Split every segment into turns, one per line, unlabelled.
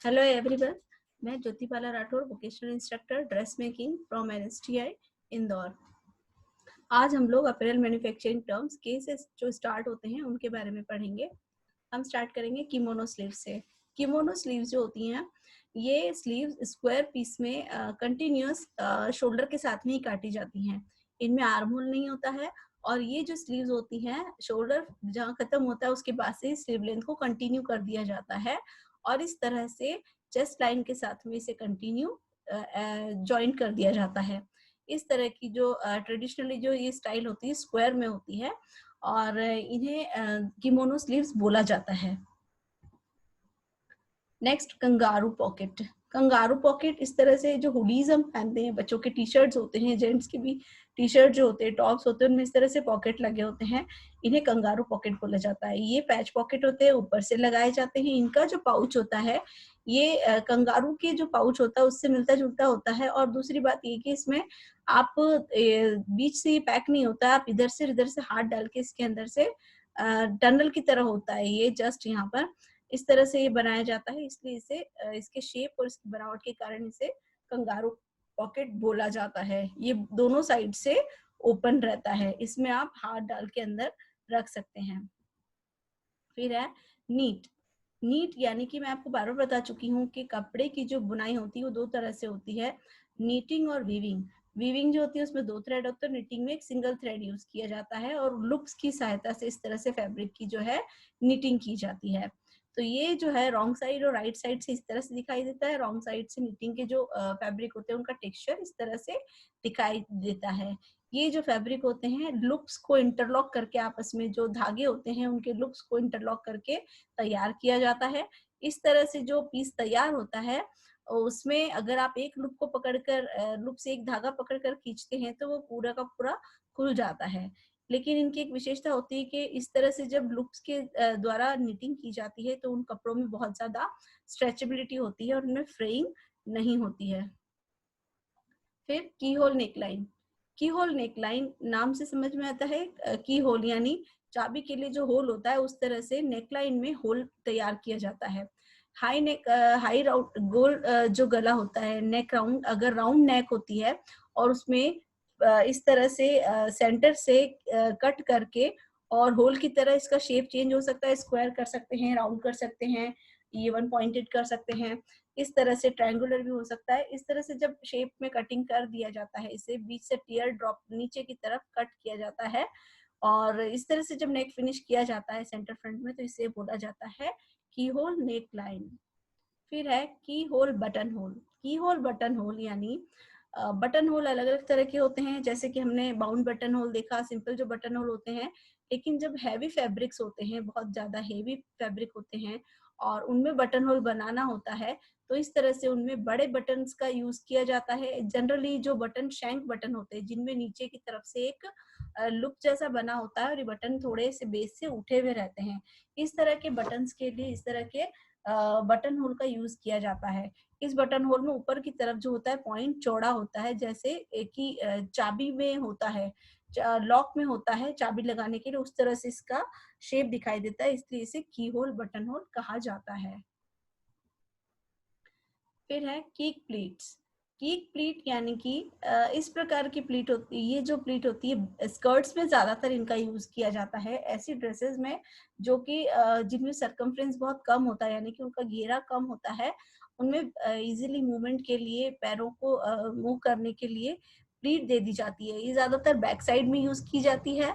Hello everyone, मैं Jyotibala Rathore, vocational instructor dress making from NSTI Indore. आज हम लोग अपैरल मैन्युफैक्चरिंग टर्म्स केसेस जो स्टार्ट होते हैं उनके बारे में पढ़ेंगे। हम स्टार्ट करेंगे किमोनो स्लीव से। किमोनो स्लीव्स जो होती हैं, ये स्लीव्स स्क्वायर पीस में कंटिन्यूअस शोल्डर के साथ में ही काटी जाती हैं। इनमें आर्म होल नहीं होता है और ये जो स्लीव्स होती हैं, शोल्डर जहाँ खत्म होता है उसके बाद से स्लीव लेंथ को कंटिन्यू कर दिया जाता है और इस तरह से चेस्ट लाइन के साथ में इसे कंटिन्यू जॉइंट कर दिया जाता है। इस तरह की जो ट्रेडिशनली जो ये स्टाइल होती है स्क्वायर में होती है और इन्हें किमोनो स्लीव्स बोला जाता है। Next, kangaroo pocket. Kangaroo pocket इस तरह से जो हुडीज हम पहनते हैं, बच्चों के टी शर्ट्स होते हैं, जेंट्स के भी टी शर्ट जो होते हैं, टॉप्स होते हैं, उनमें इस तरह से पॉकेट लगे होते हैं, इन्हें कंगारू पॉकेट बोला जाता है। ये पैच पॉकेट होते हैं, ऊपर से लगाए जाते हैं। इनका जो पाउच होता है ये कंगारू के जो पाउच होता है उससे मिलता जुलता होता है। और दूसरी बात ये कि इसमें आप बीच से पैक नहीं होता है, आप इधर से हाथ डाल के इसके अंदर से टनल की तरह होता है। ये जस्ट यहाँ पर इस तरह से ये बनाया जाता है, इसलिए इसे इसके शेप और इसकी बनावट के कारण इसे कंगारू पॉकेट बोला जाता है। ये दोनों साइड से ओपन रहता है, इसमें आप हाथ डाल के अंदर रख सकते हैं। फिर है नीट। नीट यानी कि मैं आपको बार बार बता चुकी हूँ कि कपड़े की जो बुनाई होती है वो दो तरह से होती है, नीटिंग और वीविंग। वीविंग जो होती है उसमें दो थ्रेड होते हैं, नीटिंग में एक सिंगल थ्रेड यूज किया जाता है और लूप्स की सहायता से इस तरह से फैब्रिक की जो है नीटिंग की जाती है। तो ये जो है रॉन्ग साइड और राइट साइड से इस तरह से दिखाई देता है। रॉन्ग साइड से नीटिंग के जो फैब्रिक होते हैं उनका टेक्सचर इस तरह से दिखाई देता है। ये जो फैब्रिक होते हैं, लूप्स को इंटरलॉक करके आपस में जो धागे होते हैं उनके लूप्स को इंटरलॉक करके तैयार किया जाता है। इस तरह से जो पीस तैयार होता है उसमें अगर आप एक लूप को पकड़कर लूप से एक धागा पकड़कर खींचते हैं तो वो पूरा का पूरा खुल जाता है। लेकिन इनकी एक विशेषता होती है कि इस तरह से जब लूप्स के द्वारा निटिंग की जाती है तो उन कपड़ों में बहुत ज्यादा स्ट्रेचेबिलिटी होती है और उनमें फ्रेइंग नहीं होती है। फिर की होल नेकलाइन। की होल नेकलाइन नाम से समझ में आता है, की होल यानी चाबी के लिए जो होल होता है उस तरह से नेकलाइन में होल तैयार किया जाता है। हाई नेक, हाई राउंड गोल जो गला होता है, नेक राउंड, अगर राउंड नेक होती है और उसमें इस तरह से सेंटर से कट करके और होल की तरह इसका शेप चेंज हो सकता है, स्क्वायर कर सकते हैं, राउंड कर सकते हैं, इवन पॉइंटेड कर सकते हैं, इस तरह से ट्रायंगुलर भी हो सकता है। इस तरह से जब शेप में कटिंग कर दिया जाता है, इसे बीच से टीयर ड्रॉप नीचे की तरफ कट किया जाता है और इस तरह से जब नेक फिनिश किया जाता है सेंटर फ्रंट में तो इसे बोला जाता है की होल नेक लाइन। फिर है की होल बटन होल। की होल बटन होल यानी बटन होल अलग अलग तरह के होते हैं, जैसे कि हमने बाउंड बटन होल देखा, सिंपल जो बटन होल होते हैं। लेकिन जब हैवी फैब्रिक्स होते हैं, बहुत ज्यादा हेवी फैब्रिक होते हैं और उनमें बटन होल बनाना होता है तो इस तरह से उनमें बड़े बटन्स का यूज किया जाता है। जनरली जो बटन शैंक बटन होते हैं जिनमें नीचे की तरफ से एक लुक जैसा बना होता है और ये बटन थोड़े से बेस से उठे हुए रहते हैं, इस तरह के बटन्स के लिए इस तरह के बटन होल का यूज किया जाता है। इस बटन होल में ऊपर की तरफ जो होता है पॉइंट चौड़ा होता है, जैसे एक ही चाबी में होता है, लॉक में होता है चाबी लगाने के लिए, उस तरह से इसका शेप दिखाई देता है, इसलिए इसे की होल बटन होल कहा जाता है। फिर है कीक प्लीट्स। कीक प्लीट यानी कि इस प्रकार की प्लीट होती है, ये जो प्लीट होती है स्कर्ट्स में ज्यादातर इनका यूज किया जाता है, ऐसी ड्रेसेस में जो कि जिनमें सरकमफ्रेंस बहुत कम होता है, यानी कि उनका घेरा कम होता है, उनमें इजीली मूवमेंट के लिए, पैरों को मूव करने के लिए प्लीट दे दी जाती है। ये ज्यादातर बैक साइड में यूज की जाती है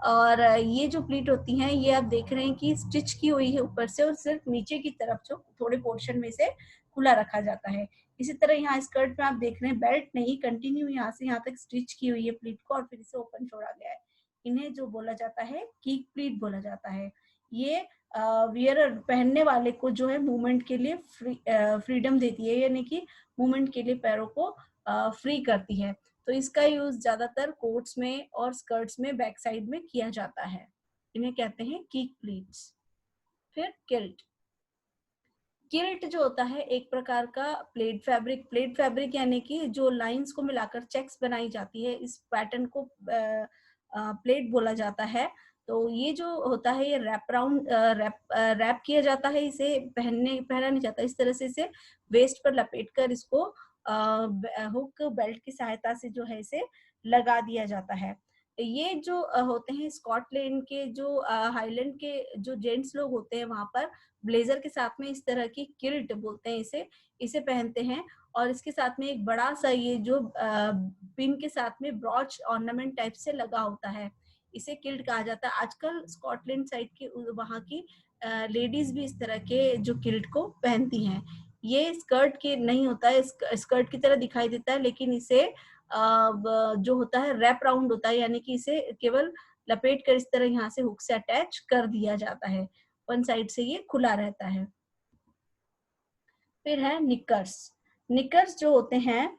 और ये जो प्लीट होती हैं ये आप देख रहे हैं कि स्टिच की हुई है ऊपर से और सिर्फ नीचे की तरफ जो थोड़े पोर्शन में से खुला रखा जाता है। इसी तरह यहाँ स्कर्ट में आप देख रहे हैं बेल्ट नहीं, कंटिन्यू यहाँ से यहाँ तक स्टिच की हुई है प्लीट को और फिर इसे ओपन छोड़ा गया है। इन्हें जो बोला जाता है कीक प्लीट बोला जाता है। ये वियर पहनने वाले को जो है मूवमेंट के लिए फ्रीडम देती है, यानी कि मूवमेंट के लिए पैरों को फ्री करती है। तो इसका यूज ज्यादातर कोट्स में और स्कर्ट्स में बैक साइड में किया जाता है। इन्हें कहते हैं कीक प्लीट्स। फिर किल्ट। किल्ट जो होता है एक प्रकार का प्लेट फैब्रिक यानी कि जो लाइंस को मिलाकर चेक्स बनाई जाती है, इस पैटर्न को प्लेट बोला जाता है। तो ये जो होता है ये रैप किया जाता है, इसे पहना नहीं जाता, इस तरह से इसे वेस्ट पर लपेट कर इसको हुक बेल्ट की सहायता से जो है इसे लगा दिया जाता है। ये जो होते हैं स्कॉटलैंड के जो हाईलैंड के जो जेंट्स लोग होते हैं वहां पर ब्लेजर के साथ में इस तरह की किल्ट बोलते हैं इसे पहनते हैं, और इसके साथ में एक बड़ा सा ये जो पिन के साथ में ब्रॉच ऑर्नामेंट टाइप से लगा होता है, इसे किल्ट कहा जाता है। आजकल स्कॉटलैंड साइड की वहां की लेडीज भी इस तरह के जो किल्ट को पहनती हैं। ये स्कर्ट के नहीं होता है, स्कर्ट की तरह दिखाई देता है, लेकिन इसे जो होता है रैप राउंड होता है, यानी कि इसे केवल लपेट कर इस तरह यहाँ से हुक से अटैच कर दिया जाता है, वन साइड से ये खुला रहता है। फिर है निकर्स। निकर्स जो होते हैं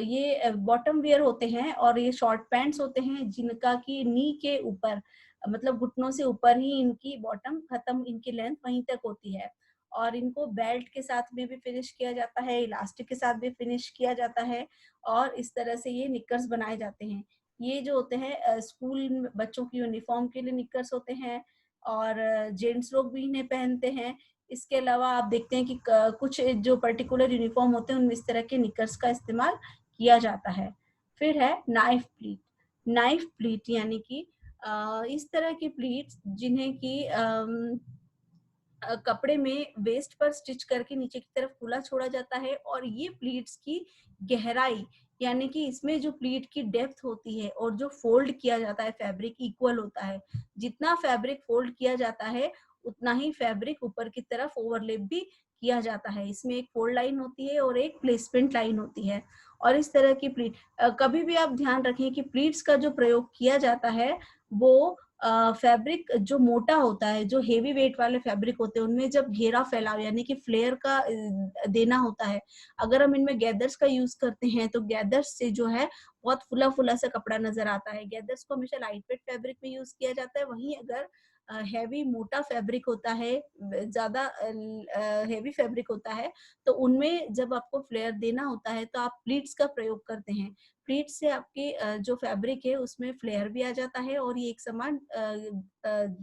ये बॉटम वियर होते हैं और ये शॉर्ट पैंट्स होते हैं जिनका की नी के ऊपर, मतलब घुटनों से ऊपर ही इनकी बॉटम खत्म, इनकी लेंथ वहीं तक होती है, और इनको बेल्ट के साथ में भी फिनिश किया जाता है, इलास्टिक के साथ भी फिनिश किया जाता है, और इस तरह से ये निकर्स बनाए जाते हैं। ये जो होते हैं स्कूल बच्चों की यूनिफॉर्म के लिए निकर्स होते हैं, और जेंट्स लोग भी इन्हें पहनते हैं। इसके अलावा आप देखते हैं कि कुछ जो पर्टिकुलर यूनिफॉर्म होते हैं उनमें इस तरह के निकर्स का इस्तेमाल किया जाता है। फिर है नाइफ प्लीट। नाइफ प्लीट यानी कि इस तरह की प्लीट्स जिन्हें कि कपड़े में वेस्ट पर स्टिच करके नीचे की तरफ खुला छोड़ा जाता है, और ये प्लीट्स की गहराई यानी कि इसमें जो प्लीट की डेप्थ होती है और जो फोल्ड किया जाता है फैब्रिक इक्वल होता है। जितना फैब्रिक फोल्ड किया जाता है उतना ही फैब्रिक ऊपर की तरफ ओवरलेप भी किया जाता है। इसमें एक फोल्ड लाइन होती है और एक प्लेसमेंट लाइन होती है, और इस तरह की प्लीट कभी भी आप ध्यान रखें कि प्लीट्स का जो प्रयोग किया जाता है वो फैब्रिक जो मोटा होता है, जो हेवी वेट वाले फैब्रिक होते हैं उनमें जब घेरा फैलाव यानी कि फ्लेयर का देना होता है। अगर हम इनमें गैदर्स का यूज करते हैं तो गैदर्स से जो है बहुत फुला फुला सा कपड़ा नजर आता है। गैदर्स को हमेशा लाइट वेट फैब्रिक में यूज किया जाता है, वहीं अगर हैवी मोटा फैब्रिक होता है, ज्यादा हैवी फैब्रिक होता है, तो उनमें जब आपको फ्लेयर देना होता है तो आप प्लीट्स का प्रयोग करते हैं। प्लीट से आपके जो फैब्रिक है उसमें फ्लेयर भी आ जाता है और ये एक समान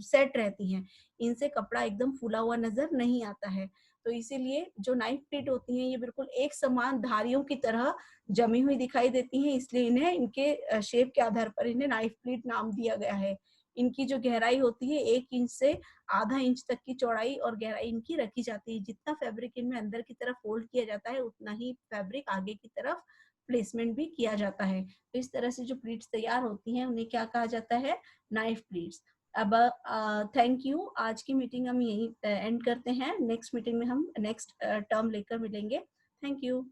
सेट रहती हैं। इनसे कपड़ा एकदम फूला हुआ नजर नहीं आता है। तो इसीलिए जो नाइफ प्लीट होती हैं ये बिल्कुल एक समान धारियों की तरह जमी हुई दिखाई देती हैं, इसलिए इन्हें इनके शेप के आधार पर इन्हें नाइफ प्लीट नाम दिया गया है। इनकी जो गहराई होती है 1 इंच से आधा इंच तक की चौड़ाई और गहराई इनकी रखी जाती है। जितना फैब्रिक इनमें अंदर की तरफ फोल्ड किया जाता है उतना ही फैब्रिक आगे की तरफ प्लेसमेंट भी किया जाता है। तो इस तरह से जो प्लीट्स तैयार होती हैं उन्हें क्या कहा जाता है, नाइफ प्लीट्स। अब थैंक यू, आज की मीटिंग हम यहीं एंड करते हैं। नेक्स्ट मीटिंग में हम नेक्स्ट टर्म लेकर मिलेंगे। Thank you.